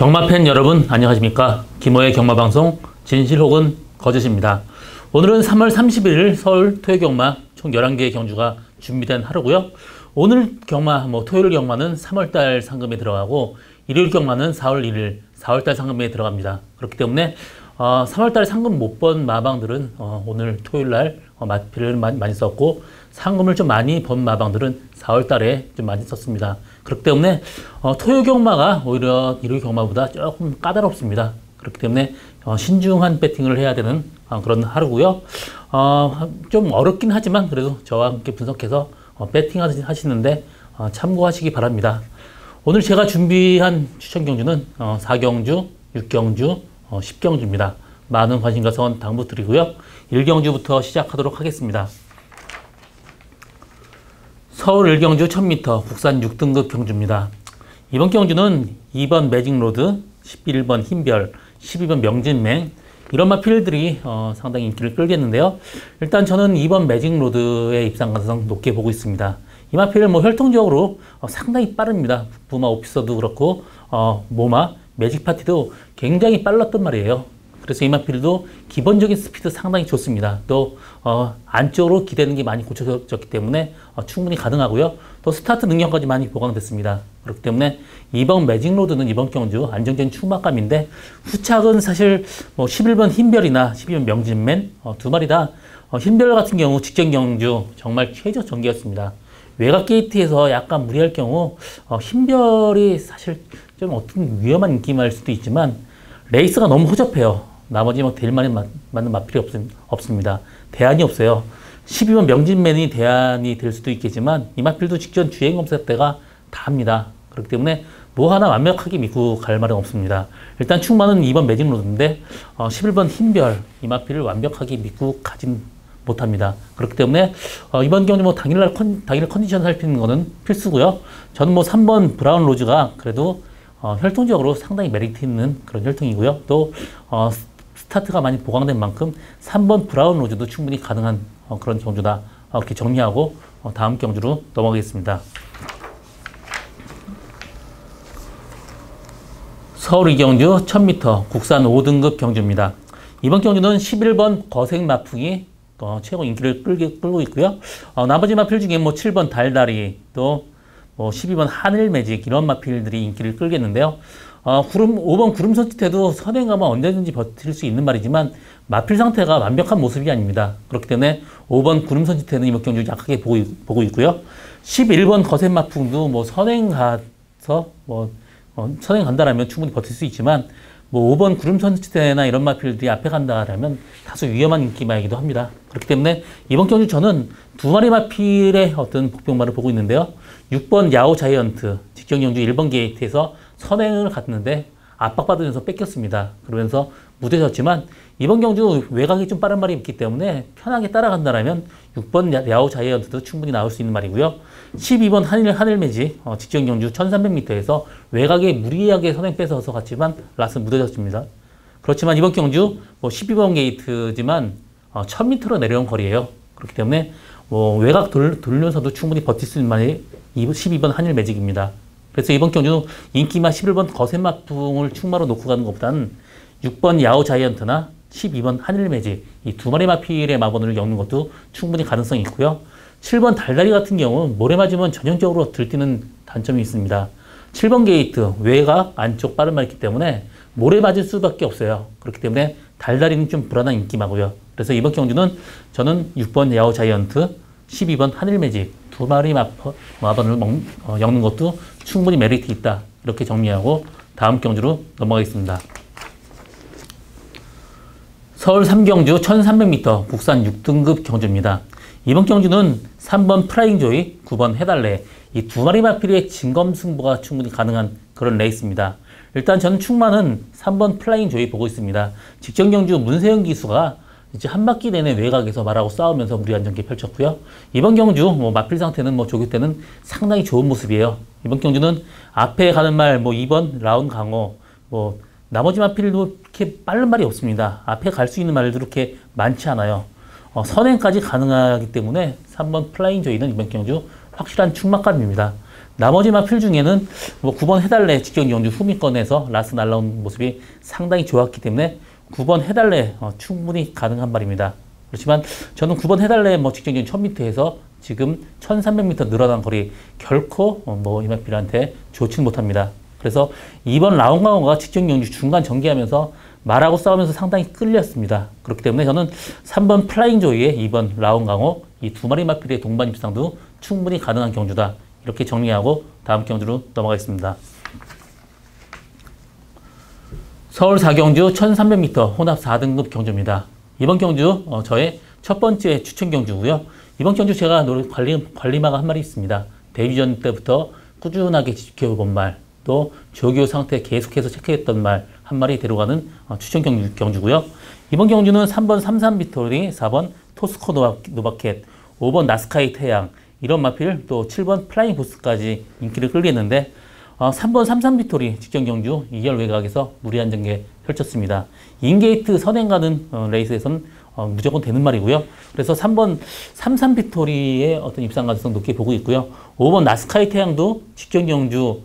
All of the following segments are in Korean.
경마팬 여러분 안녕하십니까. 김호의 경마방송 진실 혹은 거짓입니다. 오늘은 3월 31일 서울 토요경마 총 11개의 경주가 준비된 하루고요. 오늘 경마, 토요일 경마는 3월달 상금에 들어가고 일요일 경마는 4월 1일 4월달 상금에 들어갑니다. 그렇기 때문에 3월달 상금 못 번 마방들은 오늘 토요일날 마필을 많이 썼고, 상금을 좀 많이 번 마방들은 4월달에 좀 많이 썼습니다. 그렇기 때문에 토요 경마가 오히려 일요일 경마보다 조금 까다롭습니다. 그렇기 때문에 신중한 배팅을 해야 되는 그런 하루고요. 좀 어렵긴 하지만 그래도 저와 함께 분석해서 배팅 하시는데 참고하시기 바랍니다. 오늘 제가 준비한 추천 경주는 4경주, 6경주, 10경주입니다. 많은 관심과 성원 당부드리고요. 1경주부터 시작하도록 하겠습니다. 서울 1경주 1000m 국산 6등급 경주입니다. 이번 경주는 2번 매직로드, 11번 흰별, 12번 명진맹, 이런 마필들이 상당히 인기를 끌겠는데요. 일단 저는 2번 매직로드의 입상 가능성 높게 보고 있습니다. 이 마필은 혈통적으로 상당히 빠릅니다. 부마 오피서도 그렇고 모마, 매직파티도 굉장히 빨랐단 말이에요. 그래서 이 마필도 기본적인 스피드 상당히 좋습니다. 또 안쪽으로 기대는 게 많이 고쳐졌기 때문에 충분히 가능하고요. 또 스타트 능력까지 많이 보강됐습니다. 그렇기 때문에 이번 매직로드는 이번 경주 안정적인 출마감인데, 후착은 사실 11번 흰별이나 12번 명진맨 두 마리 다 흰별 같은 경우 직전 경주 정말 최저 전개였습니다. 외곽 게이트에서 약간 무리할 경우 흰별이 사실 좀 어떤 위험한 인기만일 수도 있지만 레이스가 너무 허접해요. 나머지 될 만한 맞는 마필이 없습니다. 대안이 없어요. 12번 명진맨이 대안이 될 수도 있겠지만 이 마필도 직전 주행 검색 때가 다 합니다. 그렇기 때문에 하나 완벽하게 믿고 갈 말은 없습니다. 일단 충마는 2번 매직로드인데 11번 흰별 이 마필을 완벽하게 믿고 가진 못합니다. 그렇기 때문에 이번 경주 당일 컨디션 살피는 거는 필수고요. 저는 3번 브라운 로즈가 그래도 혈통적으로 상당히 메리트 있는 그런 혈통이고요. 또 스타트가 많이 보강된 만큼 3번 브라운 로즈도 충분히 가능한 그런 경주다. 이렇게 정리하고 다음 경주로 넘어가겠습니다. 서울 2경주 1000m 국산 5등급 경주입니다. 이번 경주는 11번 거색 마풍이 최고 인기를 끌고 있고요. 나머지 마필 중에 7번 달달이, 또 12번 하늘 매직, 이런 마필들이 인기를 끌겠는데요. 5번 구름 선치태도 선행가면 언제든지 버틸 수 있는 말이지만 마필 상태가 완벽한 모습이 아닙니다. 그렇기 때문에 5번 구름 선치태는 이번 경주 약하게 보고 있고요. 11번 거센 마풍도 선행 가서 선행 간다라면 충분히 버틸 수 있지만 5번 구름 선치태나 이런 마필들이 앞에 간다라면 다소 위험한 인기마이기도 합니다. 그렇기 때문에 이번 경주 저는 두 마리 마필의 어떤 복병마를 보고 있는데요. 6번 야오 자이언트 직전 경주 1번 게이트에서 선행을 갔는데 압박받으면서 뺏겼습니다. 그러면서 무뎌졌지만 이번 경주 외곽이 좀 빠른 말이 있기 때문에 편하게 따라간다면 6번 야오 자이언트도 충분히 나올 수 있는 말이고요. 12번 하늘 매직 직전 경주 1300m에서 외곽에 무리하게 선행 뺏어서 갔지만 라스 무뎌졌습니다. 그렇지만 이번 경주 12번 게이트지만 1000m로 내려온 거리예요. 그렇기 때문에 외곽 돌면서도 충분히 버틸 수 있는 말이 12번 하늘 매직입니다. 그래서 이번 경주 인기마 11번 거센 마풍을 충마로 놓고 가는 것보다는 6번 야오 자이언트나 12번 하늘 매직, 이 두 마리 마필의 마번을 엮는 것도 충분히 가능성이 있고요. 7번 달달이 같은 경우 모래 맞으면 전형적으로 들뛰는 단점이 있습니다. 7번 게이트 외곽 안쪽 빠른 말이 있기 때문에 모래 맞을 수밖에 없어요. 그렇기 때문에 달달이는 좀 불안한 인기마고요. 그래서 이번 경주는 저는 6번 야오 자이언트, 12번 하늘 매직 두 마리 마번을 엮는 것도 충분히 메리트 있다. 이렇게 정리하고 다음 경주로 넘어가겠습니다. 서울 3경주 1300m 국산 6등급 경주입니다. 이번 경주는 3번 프라잉 조이, 9번 해달래, 이 두 마리 마필의 진검승부가 충분히 가능한 그런 레이스입니다. 일단 저는 충마는 3번 플라잉 조이 보고 있습니다. 직전 경주 문세영 기수가 이제 한 바퀴 내내 외곽에서 말하고 싸우면서 무리한 전개 펼쳤고요. 이번 경주 마필 상태는 조교 때는 상당히 좋은 모습이에요. 이번 경주는 앞에 가는 말 2번 라운 강호, 나머지 마필도 이렇게 빠른 말이 없습니다. 앞에 갈 수 있는 말도 그렇게 많지 않아요. 선행까지 가능하기 때문에 3번 플라잉 조이는 이번 경주 확실한 충마감입니다. 나머지 마필 중에는 뭐 9번 해달래 직전 경주 후미권에서 라스 날라온 모습이 상당히 좋았기 때문에 9번 해달래 충분히 가능한 말입니다. 그렇지만 저는 9번 해달래 뭐 직전 경주 1000m에서 지금 1300m 늘어난 거리 결코 뭐 이 마필한테 좋지는 못합니다. 그래서 2번 라운강호가 직전 경주 중간 전개하면서 말하고 싸우면서 상당히 끌렸습니다. 그렇기 때문에 저는 3번 플라잉 조이의 2번 라운강호 이 두 마리 마필의 동반 입상도 충분히 가능한 경주다. 이렇게 정리하고 다음 경주로 넘어가겠습니다. 서울 4경주 1300m 혼합 4등급 경주입니다. 이번 경주 저의 첫 번째 추천 경주고요. 이번 경주 제가 관리마가 한 마리 있습니다. 데뷔전 때부터 꾸준하게 지켜본 말, 또 조교 상태 계속해서 체크했던 말 한 마리 데려가는 추천 경주고요. 이번 경주는 3번 삼산비토리, 4번 토스코 노바켓, 5번 나스카이 태양, 이런 마필, 또 7번 플라잉 보스까지 인기를 끌게 했는데 3번 삼산비토리 직전 경주 2열 외곽에서 무리한 전개 펼쳤습니다. 인게이트 선행 가는 레이스에서는 무조건 되는 말이고요. 그래서 3번 삼산비토리의 어떤 입상 가능성 높게 보고 있고요. 5번 나스카이 태양도 직전 경주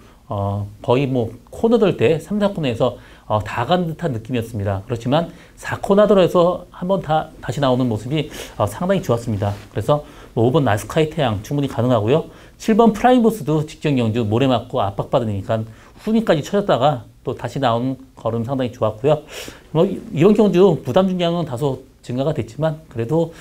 거의 뭐 코너 돌 때 3, 4코너에서 다 간 듯한 느낌이었습니다. 그렇지만 4코너 돌에서 한번 다시 나오는 모습이 상당히 좋았습니다. 그래서 5번 나스카이 태양 충분히 가능하고요. 7번 프라임보스도 직전 경주 모래 맞고 압박받으니까 후미까지 쳐졌다가 또 다시 나오는 걸음 상당히 좋았고요. 이번 경주 부담 중량은 다소 증가가 됐지만 그래도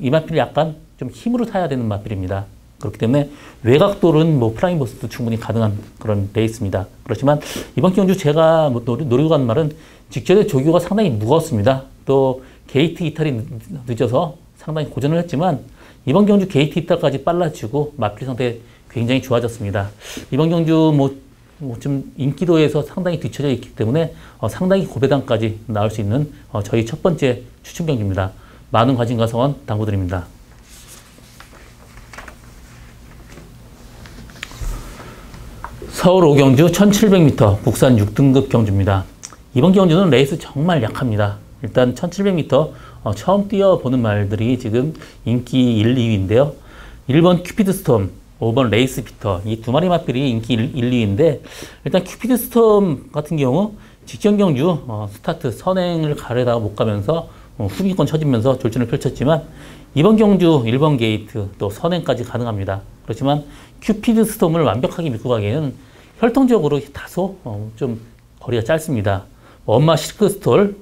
이 마필이 약간 좀 힘으로 타야 되는 마필입니다. 그렇기 때문에 외곽돌은 뭐 프라임보스도 충분히 가능한 그런 레이스입니다. 그렇지만 이번 경주 제가 노리고 간 말은 직전에 조교가 상당히 무거웠습니다. 또 게이트 이탈이 늦어서 상당히 고전을 했지만 이번 경주 게이트 이탈까지 빨라지고 마필 상태 굉장히 좋아졌습니다. 이번 경주 좀 인기도에서 상당히 뒤처져 있기 때문에 상당히 고배당까지 나올 수 있는 저희 첫 번째 추천 경주입니다. 많은 관심과 성원 당부드립니다. 서울 5경주 1700m 국산 6등급 경주입니다. 이번 경주는 레이스 정말 약합니다. 일단 1700m 처음 뛰어보는 말들이 지금 인기 1, 2위인데요. 1번 큐피드 스톰, 5번 레이스 피터, 이 두 마리 마필이 인기 1, 2위인데 일단 큐피드 스톰 같은 경우 직전 경주 스타트 선행을 가려다가 못 가면서 후기권 쳐지면서 졸전을 펼쳤지만 이번 경주 1번 게이트 또 선행까지 가능합니다. 그렇지만 큐피드 스톰을 완벽하게 믿고 가기에는 혈통적으로 다소 좀 거리가 짧습니다. 엄마 실크 스톨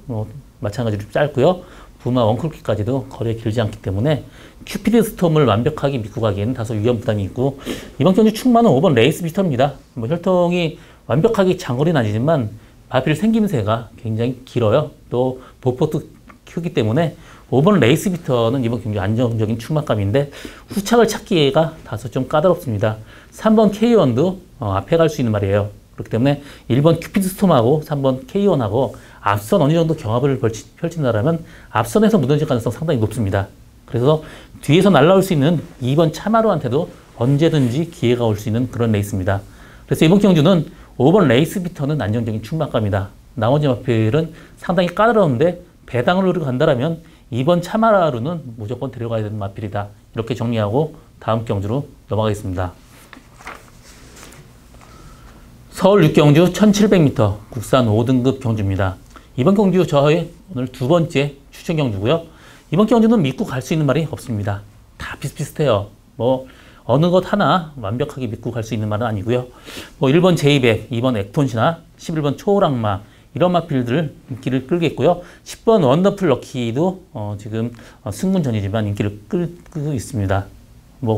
마찬가지로 짧고요. 부마 원클킥까지도 거리가 길지 않기 때문에 큐피드 스톰을 완벽하게 믿고 가기에는 다소 위험 부담이 있고 이번 경주 충만은 5번 레이스 비터입니다. 혈통이 완벽하게 장거리는 아니지만 마필 생김새가 굉장히 길어요. 또 보폭도 크기 때문에 5번 레이스 비터는 이번 경주 안정적인 충만감인데 후착을 찾기가 다소 좀 까다롭습니다. 3번 K1도 앞에 갈 수 있는 말이에요. 그렇기 때문에 1번 큐피드 스톰하고 3번 K1하고 앞선 어느 정도 경합을 펼친다면 앞선에서 무너질 가능성 상당히 높습니다. 그래서 뒤에서 날아올 수 있는 2번 차마루한테도 언제든지 기회가 올 수 있는 그런 레이스입니다. 그래서 이번 경주는 5번 레이스 비터는 안정적인 충만감이다. 나머지 마필은 상당히 까다로운데 배당을 노리고 간다면 2번 차마루는 무조건 데려가야 되는 마필이다. 이렇게 정리하고 다음 경주로 넘어가겠습니다. 서울 6경주 1700m 국산 5등급 경주입니다. 이번 경주 저의 오늘 두 번째 추천 경주고요. 이번 경주는 믿고 갈 수 있는 말이 없습니다. 다 비슷비슷해요. 어느 것 하나 완벽하게 믿고 갈 수 있는 말은 아니고요. 1번 제이백, 2번 액톤시나, 11번 초호랑마 이런 마필들 인기를 끌겠고요. 10번 원더풀 럭키도 지금 승문전이지만 인기를 끌고 있습니다.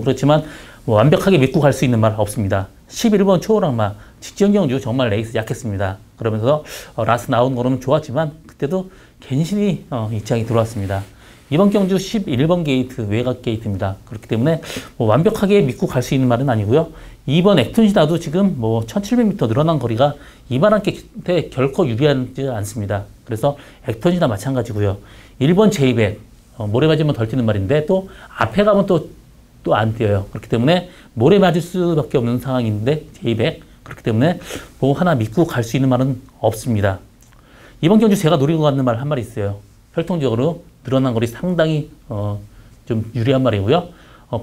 그렇지만 완벽하게 믿고 갈 수 있는 말 없습니다. 11번 초호랑마 직전 경주 정말 레이스 약했습니다. 그러면서 라스 나온 거는 좋았지만 그때도 괜시리 입장이 들어왔습니다. 이번 경주 11번 게이트 외곽 게이트입니다. 그렇기 때문에 완벽하게 믿고 갈 수 있는 말은 아니고요. 2번 액톤시나도 지금 1700m 늘어난 거리가 이만한테 결코 유리하지 않습니다. 그래서 액톤시나 마찬가지고요. 1번 제이백 모래 맞으면 덜 뛰는 말인데 또 앞에 가면 또 안 뛰어요. 그렇기 때문에 모래 맞을 수밖에 없는 상황인데 제이백 그렇기 때문에 하나 믿고 갈 수 있는 말은 없습니다. 이번 경주 제가 노리고 가는 말 한 마리 있어요. 혈통적으로 늘어난 거리 상당히 좀 유리한 말이고요.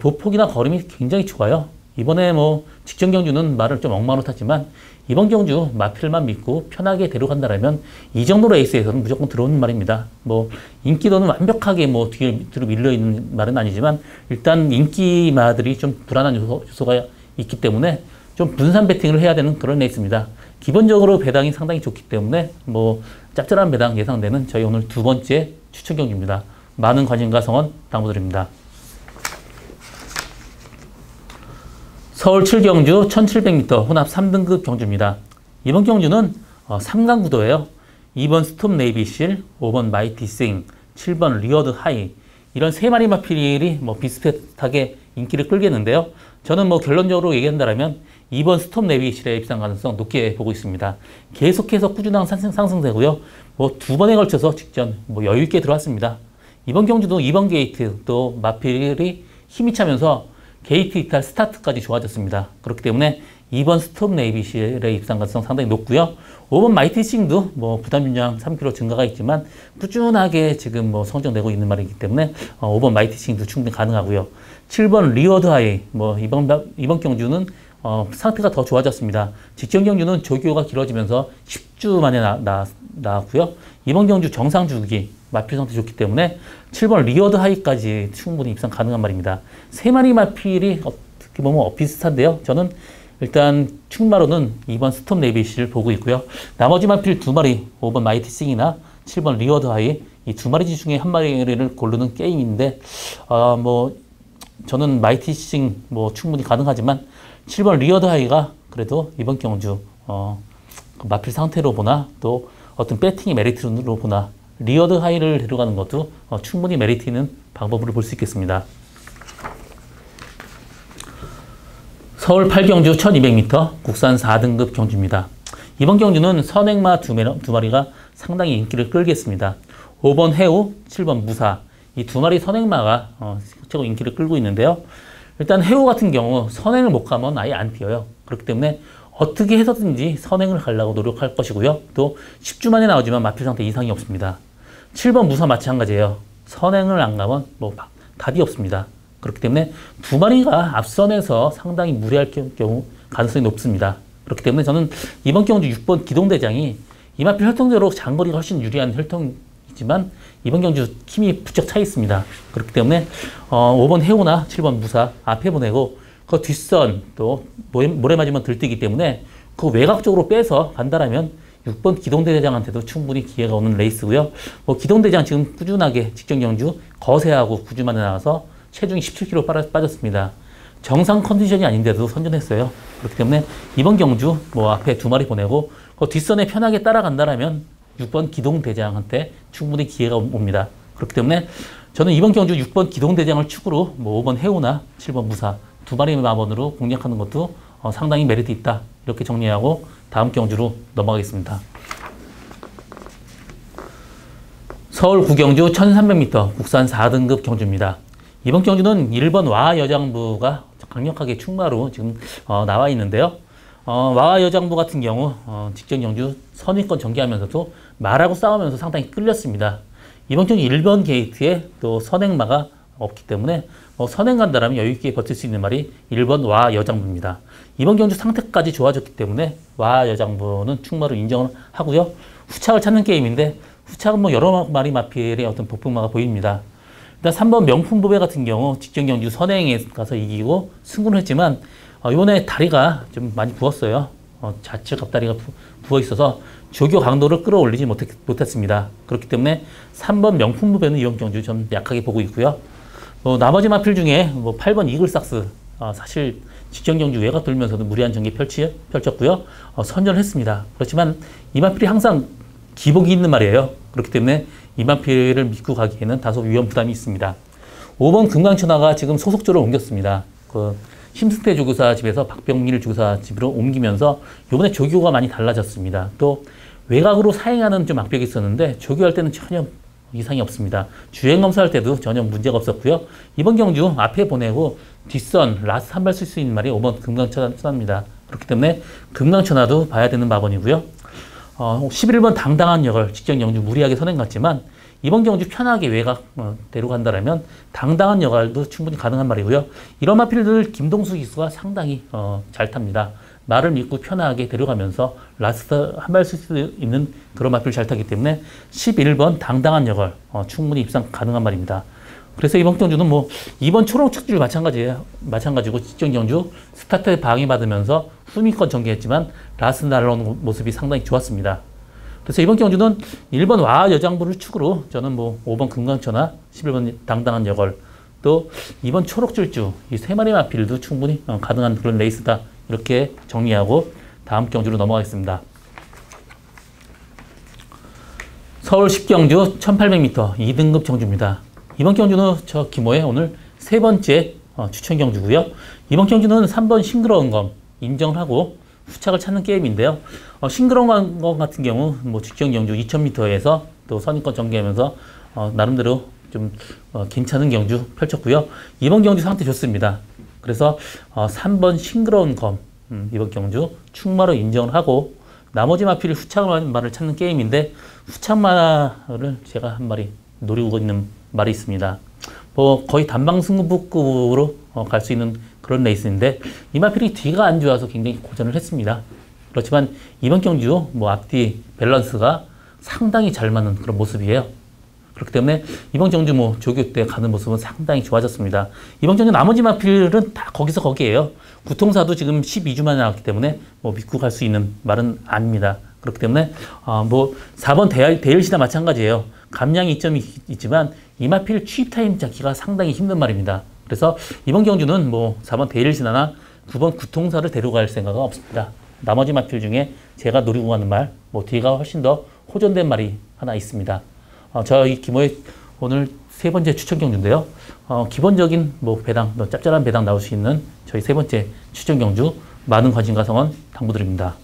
보폭이나 걸음이 굉장히 좋아요. 이번에 뭐 직전 경주는 말을 좀 엉망으로 탔지만 이번 경주 마필만 믿고 편하게 데려간다라면 이 정도 레이스에서는 무조건 들어오는 말입니다. 뭐 인기도는 완벽하게 뭐 뒤로 밀려 있는 말은 아니지만 일단 인기마들이 좀 불안한 요소가 있기 때문에 좀 분산 배팅을 해야 되는 그런 레이스입니다. 기본적으로 배당이 상당히 좋기 때문에 뭐 짭짤한 배당 예상되는 저희 오늘 두 번째 추천 경기입니다. 많은 관심과 성원 당부드립니다. 서울 7경주 1700m 혼합 3등급 경주입니다. 이번 경주는 3강 구도예요. 2번 스톱 네이비실, 5번 마이티 싱, 7번 리어드 하이 이런 세 마리 마필이 뭐 비슷하게 인기를 끌겠는데요. 저는 뭐 결론적으로 얘기한다면 2번 스톱 네이비실의 입상 가능성 높게 보고 있습니다. 계속해서 꾸준한 상승되고요. 뭐 두 번에 걸쳐서 직전 뭐 여유 있게 들어왔습니다. 이번 경주도 2번 게이트 또 마필이 힘이 차면서 게이트 이탈 스타트까지 좋아졌습니다. 그렇기 때문에 2번 스톱 네이비실의 입상 가능성 상당히 높고요. 5번 마이티싱도 뭐 부담 윤량 3kg 증가가 있지만 꾸준하게 지금 뭐 성적 내고 있는 말이기 때문에 5번 마이티싱도 충분히 가능하고요. 7번 리어드 하이 뭐 이번 경주는 상태가 더 좋아졌습니다. 직전 경주는 조교가 길어지면서 10주 만에 나왔고요. 이번 경주 정상 주기 마필 상태 좋기 때문에 7번 리어드 하이까지 충분히 입상 가능한 말입니다. 세 마리 마필이 어떻게 보면 비슷한데요. 저는 일단 충마로는 2번 스톱 네이비실을 보고 있고요. 나머지 마필 두 마리 5번 마이티 싱이나 7번 리어드 하이 이 두 마리 중에 한 마리를 고르는 게임인데 뭐 저는 마이티 싱 뭐 충분히 가능하지만 7번 리어드 하이가 그래도 이번 경주 마필 상태로 보나 또 어떤 배팅의 메리트로 보나 리어드 하이를 데려가는 것도 충분히 메리트 있는 방법으로 볼 수 있겠습니다. 서울 8경주 1200m 국산 4등급 경주입니다. 이번 경주는 선행마 두 마리가 상당히 인기를 끌겠습니다. 5번 해우, 7번 무사 이 두 마리 선행마가 최고 인기를 끌고 있는데요. 일단 해우 같은 경우 선행을 못 가면 아예 안 뛰어요. 그렇기 때문에 어떻게 해서든지 선행을 가려고 노력할 것이고요. 또 10주 만에 나오지만 마필 상태 이상이 없습니다. 7번 무사 마찬가지예요. 선행을 안 가면 뭐 답이 없습니다. 그렇기 때문에 두 마리가 앞선에서 상당히 무리할 경우 가능성이 높습니다. 그렇기 때문에 저는 이번 경주 6번 기동대장이 이 마필 혈통대로 장거리가 훨씬 유리한 혈통이지만 이번 경주 힘이 부쩍 차 있습니다. 그렇기 때문에 5번 해우나 7번 무사 앞에 보내고 그 뒷선 또 모래 맞으면 들뜨기 때문에 그 외곽 쪽으로 빼서 간다라면 6번 기동대장한테도 충분히 기회가 오는 레이스고요. 뭐 기동대장 지금 꾸준하게 직전 경주 거세하고 9주 만에 나와서 체중이 17kg 빠졌습니다. 정상 컨디션이 아닌데도 선전했어요. 그렇기 때문에 이번 경주 뭐 앞에 두 마리 보내고 그 뒷선에 편하게 따라간다라면 6번 기동대장한테 충분히 기회가 옵니다. 그렇기 때문에 저는 이번 경주 6번 기동대장을 축으로 뭐 5번 해우나 7번 무사 두 마리 마번으로 공략하는 것도 상당히 메리트 있다. 이렇게 정리하고 다음 경주로 넘어가겠습니다. 서울 9경주 1300m 국산 4등급 경주입니다. 이번 경주는 1번 와하 여장부가 강력하게 충마로 지금 나와 있는데요. 와하 여장부 같은 경우 직전 경주 선위권 전개하면서도 말하고 싸우면서 상당히 끌렸습니다. 이번 경주 1번 게이트에 또 선행마가 없기 때문에 선행 간다라면 여유있게 버틸 수 있는 말이 1번 와하 여장부입니다. 이번 경주 상태까지 좋아졌기 때문에 와하 여장부는 충마로 인정을 하고요. 후착을 찾는 게임인데 후착은 뭐 여러 마리 마필의 어떤 복풍마가 보입니다. 일단 3번 명품보배 같은 경우 직전 경주 선행에 가서 이기고 승부를 했지만 이번에 다리가 좀 많이 부었어요. 좌측 앞다리가 부어 있어서 조교 강도를 끌어올리지 못했습니다. 그렇기 때문에 3번 명품보배는 이번 경주 좀 약하게 보고 있고요. 나머지 마필 중에 뭐 8번 이글삭스 사실 직전 경주 외곽 돌면서도 무리한 전개 펼쳤고요. 선전을 했습니다. 그렇지만 이 마필이 항상 기복이 있는 말이에요. 그렇기 때문에 이 마필을 믿고 가기에는 다소 위험 부담이 있습니다. 5번 금강천하가 지금 소속조를 옮겼습니다. 그 심승태 조교사 집에서 박병밀 조교사 집으로 옮기면서 이번에 조교가 많이 달라졌습니다. 또 외곽으로 사행하는 좀 악벽이 있었는데 조교할 때는 전혀 이상이 없습니다. 주행 검사할 때도 전혀 문제가 없었고요. 이번 경주 앞에 보내고 뒷선 라스트 한 발 쓸 수 있는 말이 5번 금강천하입니다. 그렇기 때문에 금강천하도 봐야 되는 마번이고요. 11번 당당한 역을 직전 경주 무리하게 선행 갔지만 이번 경주 편하게 외곽 데려간다라면 당당한 여갈도 충분히 가능한 말이고요. 이런 마필들 김동수 기수가 상당히 잘 탑니다. 말을 믿고 편하게 데려가면서 라스트 한 발 쓸 수 있는 그런 마필을 잘 타기 때문에 11번 당당한 여갈 충분히 입상 가능한 말입니다. 그래서 이번 경주는 뭐 이번 초록축줄 마찬가지고 직전 경주 스타트에 방해받으면서 후미권 전개했지만 라스트 날아오는 모습이 상당히 좋았습니다. 그래서 이번 경주는 1번 와 여장부를 축으로 저는 뭐 5번 금강천하 11번 당당한 여걸 또 2번 초록줄주 이 세 마리 마필도 충분히 가능한 그런 레이스다 이렇게 정리하고 다음 경주로 넘어가겠습니다. 서울 10경주 1800m 2등급 경주입니다. 이번 경주는 저 김호의 오늘 세 번째 추천 경주고요. 이번 경주는 3번 싱그러운 검 인정을 하고 후착을 찾는 게임인데요. 싱그러운 검 같은 경우 뭐 직전 경주 2000m에서 또 선입권 전개하면서 나름대로 좀 괜찮은 경주 펼쳤고요. 이번 경주 상태 좋습니다. 그래서 3번 싱그러운 검 이번 경주 충마로 인정을 하고 나머지 마필 후착마를 찾는 게임인데 후착마를 제가 한 마리 노리고 있는 말이 있습니다. 뭐 거의 단방 승부급으로 갈 수 있는 그런 레이스인데 이 마필이 뒤가 안 좋아서 굉장히 고전을 했습니다. 그렇지만 이번 경주 뭐 앞뒤 밸런스가 상당히 잘 맞는 그런 모습이에요. 그렇기 때문에 이번 경주 뭐 조교 때 가는 모습은 상당히 좋아졌습니다. 이번 경주 나머지 마필은 다 거기서 거기에요. 구통사도 지금 12주 만에 나왔기 때문에 뭐 믿고 갈 수 있는 말은 아닙니다. 그렇기 때문에 뭐 4번 대일시나 마찬가지예요. 감량이 이점이 있지만 이 마필 취입 타임 잡기가 상당히 힘든 말입니다. 그래서 이번 경주는 뭐 4번 대일시나나 9번 구통사를 데려갈 생각은 없습니다. 나머지 마필 중에 제가 노리고 가는 말, 뭐 뒤가 훨씬 더 호전된 말이 하나 있습니다. 저희 김호의 오늘 세 번째 추천 경주인데요. 기본적인 뭐 배당, 짭짤한 배당 나올 수 있는 저희 세 번째 추천 경주 많은 관심과 성원 당부드립니다.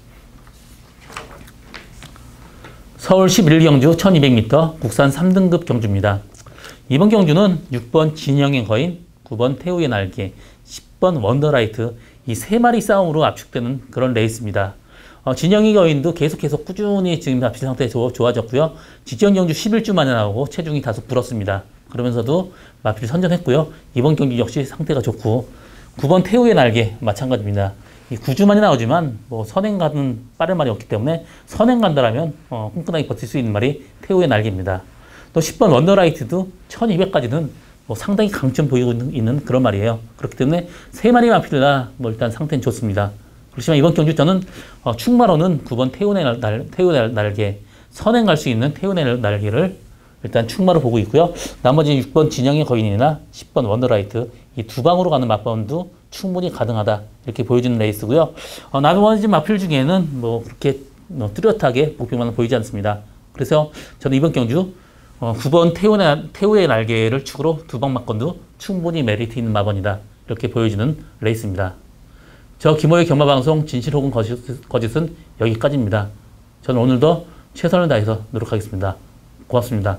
서울 11경주 1200m 국산 3등급 경주입니다. 이번 경주는 6번 진영의 거인, 9번 태우의 날개, 10번 원더라이트 이 세 마리 싸움으로 압축되는 그런 레이스입니다. 진영의 거인도 계속해서 꾸준히 지금 앞시 상태 좋아졌고요. 직전 경주 11주 만에 나오고 체중이 다소 불었습니다. 그러면서도 마필 선전했고요. 이번 경주 역시 상태가 좋고 9번 태우의 날개 마찬가지입니다. 이 9주 만에 나오지만 뭐 선행 가는 빠른 말이 없기 때문에 선행 간다라면 끈끈하게 버틸 수 있는 말이 태우의 날개입니다. 또 10번 원더라이트도 1200까지는 뭐 상당히 강점 보이고 있는 그런 말이에요. 그렇기 때문에 세 마리 마필 다 뭐 일단 상태는 좋습니다. 그렇지만 이번 경주 저는 충마로는 9번 태우의 날개, 선행 갈 수 있는 태우의 날개를 일단 충마로 보고 있고요. 나머지 6번 진영의 거인이나 10번 원더라이트 이 두 방으로 가는 맞바운도 충분히 가능하다 이렇게 보여주는 레이스고요. 나머지 마필 중에는 뭐 그렇게 뚜렷하게 목표만 보이지 않습니다. 그래서 저는 이번 경주 9번 태우의 날개를 축으로 두 방 맞건도 충분히 메리트 있는 마번이다 이렇게 보여주는 레이스입니다. 저 김호의 경마방송 진실 혹은 거짓은 여기까지입니다. 저는 오늘도 최선을 다해서 노력하겠습니다. 고맙습니다.